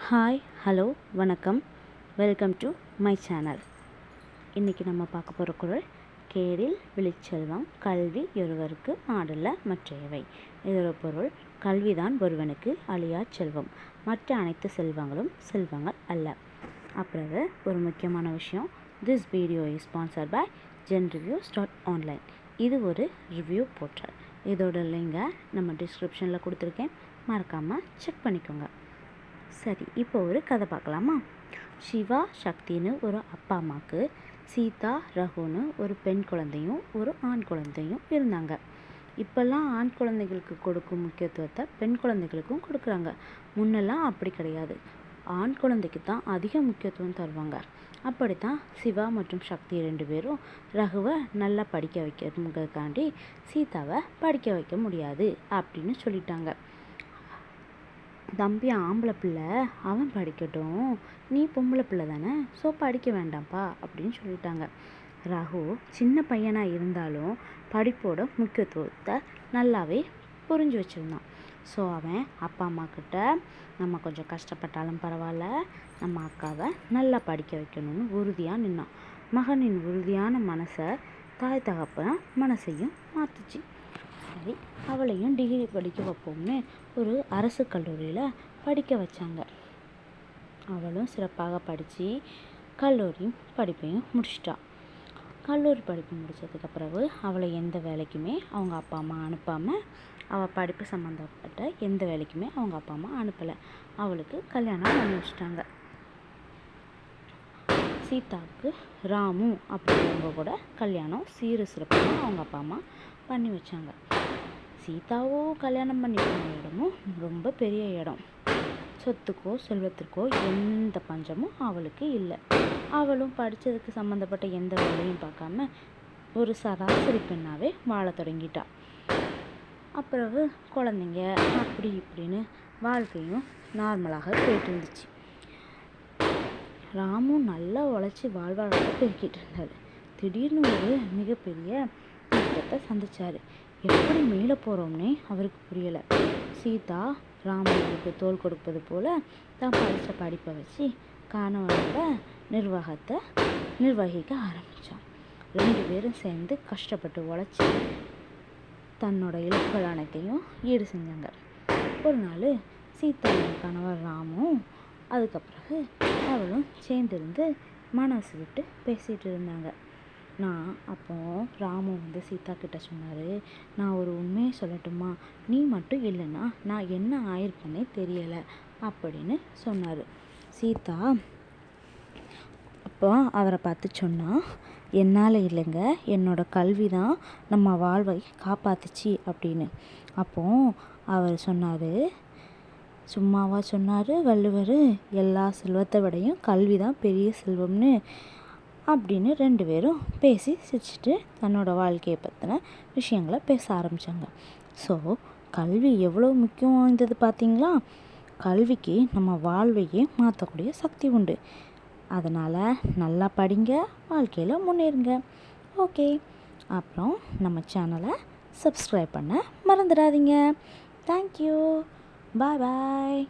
Hi hello வணக்கம். Welcome to my channel. இன்றைக்கி நம்ம பார்க்க போகிற குறள், கேடில் விழிச்செல்வம் கல்வி ஒருவருக்கு மாடல்ல மற்றையவை. இதோட பொருள், கல்விதான் ஒருவனுக்கு அழியா செல்வம், மற்ற அனைத்து செல்வங்களும் செல்வங்கள் அல்ல. அப்புறம் ஒரு முக்கியமான விஷயம், this video is sponsored by genreviews.online. இது ஒரு ரிவ்யூ போர்ட்டல். இதோட லிங்கை நம்ம டிஸ்கிரிப்ஷனில் கொடுத்துருக்கேன், மறக்காமல் செக் பண்ணிக்கோங்க. சரி, இப்போ ஒரு கதை பார்க்கலாமா? சிவா சக்தின்னு ஒரு அப்பா அம்மாவுக்கு சீதா ரகுன்னு ஒரு பெண் குழந்தையும் ஒரு ஆண் குழந்தையும் இருந்தாங்க. இப்போல்லாம் ஆண் குழந்தைகளுக்கு கொடுக்கும் முக்கியத்துவத்தை பெண் குழந்தைகளுக்கும் கொடுக்குறாங்க. முன்னெல்லாம் அப்படி கிடையாது, ஆண் குழந்தைக்கு தான் அதிக முக்கியத்துவம் தருவாங்க. அப்படித்தான் சிவா மற்றும் சக்தி 2 பேரும் ரகுவை நல்லா படிக்க வைக்கிறதுக்காண்டி சீதாவை படிக்க வைக்க முடியாது அப்படின்னு சொல்லிட்டாங்க. தம்பி ஆம்பளை பிள்ளை, அவன் படிக்கட்டும், நீ பொம்பளை பிள்ளை தானே, ஸோ படிக்க வேண்டாம்ப்பா அப்படின்னு சொல்லிட்டாங்க. ரகு சின்ன பையனாக இருந்தாலும் படிப்போட முக்கியத்துவத்தை நல்லாவே புரிஞ்சு வச்சுருந்தான். ஸோ அவன் அப்பா அம்மா கிட்ட, நம்ம கொஞ்சம் கஷ்டப்பட்டாலும் பரவாயில்ல, நம்ம அக்காவை நல்லா படிக்க வைக்கணும்னு உறுதியாக நின்னான். மகனின் உறுதியான மனசை தாய் தகப்பன மனசையும் மாற்றுச்சு. சரி, அவளையும் டிகிரி படிக்க வைப்போம்னு ஒரு அரசு கல்லூரியில் படிக்க வச்சாங்க. அவளும் சிறப்பாக படித்து கல்லூரி படிப்பையும் முடிச்சிட்டாள். கல்லூரி படிப்பு முடித்ததுக்கு பிறகு அவளை எந்த வேலைக்குமே அவங்க அப்பா அம்மா அனுப்பாமல், அவள் படிப்பு சம்மந்தப்பட்ட எந்த வேலைக்குமே அவங்க அப்பா அம்மா அனுப்பலை. அவளுக்கு கல்யாணம் பண்ணி வச்சிட்டாங்க. சீதாவுக்கு ராமு அப்படிங்கிறவங்க கூட கல்யாணம் சீரு சிறப்பாக அவங்க அப்பா அம்மா பண்ணி வச்சாங்க. சீதாவோ கல்யாணம் பண்ணி போன இடமும் ரொம்ப பெரிய இடம். சொத்துக்கோ செல்வத்திற்கோ எந்த பஞ்சமும் அவளுக்கு இல்லை. அவளும் படித்ததுக்கு சம்மந்தப்பட்ட எந்த வேலையும் பார்க்காம ஒரு சராசரி பெண்ணாகவே வாழ தொடங்கிட்டா. அப்புறம் குழந்தைங்க அப்படி இப்படின்னு வாழ்க்கையும் நார்மலாக போயிட்டு இருந்துச்சு. ராமும் நல்லா உழைச்சி வாழ்வாதாரத்தை பெருக்கிட்டு இருந்தார். திடீர்னு ஒரு மிகப்பெரிய திட்டத்தை சந்திச்சார். எப்படி மேலே போகிறோம்னே அவருக்கு புரியலை. சீதா ராமனுக்கு தோள் கொடுப்பது போல் தான் படித்த படிப்பை வச்சு கணவனோட நிர்வாகத்தை நிர்வகிக்க ஆரம்பித்தான். 2 பேரும் சேர்ந்து கஷ்டப்பட்டு உழைச்சி தன்னோட இலக்குகள் அனைத்தையும் ஈடு செஞ்சாங்க. ஒரு நாள் சீதாவின் கணவர் ராமும் அதுக்கப்பிறகு அவளும் சேர்ந்துருந்து மனசு விட்டு பேசிகிட்டு இருந்தாங்க. அப்போ ராமு சீதா கிட்ட சொன்னார், நான் ஒரு உண்மையை சொல்லட்டுமா, நீ மட்டும் இல்லைன்னா நான் என்ன ஆயிருப்பேனே தெரியலை அப்படின்னு சொன்னார். சீதா அப்போ அவரை பார்த்து சொன்னால், என்னால் இல்லைங்க, என்னோட கல்வி தான் நம்ம வாழ்வை காப்பாத்துச்சு அப்படின்னு. அப்போ அவர் சொன்னார், சும்மாவா சொன்னார் வள்ளுவர், எல்லா செல்வத்தை விடையும் கல்வி தான் பெரிய செல்வம்னு அப்படின்னு 2 பேரும் பேசி சிரிச்சுட்டு தன்னோட வாழ்க்கையை பற்றின விஷயங்களை பேச ஆரம்பித்தாங்க. ஸோ கல்வி எவ்வளோ முக்கியம் வாய்ந்தது பார்த்தீங்களா? கல்விக்கு நம்ம வாழ்வையே மாற்றக்கூடிய சக்தி உண்டு. அதனால் நல்லா படிங்க, வாழ்க்கையில் முன்னேறுங்க. ஓகே, அப்புறம் நம்ம சேனலை சப்ஸ்கிரைப் பண்ண மறந்துடாதீங்க. தேங்க்யூ, பாய் பாய்.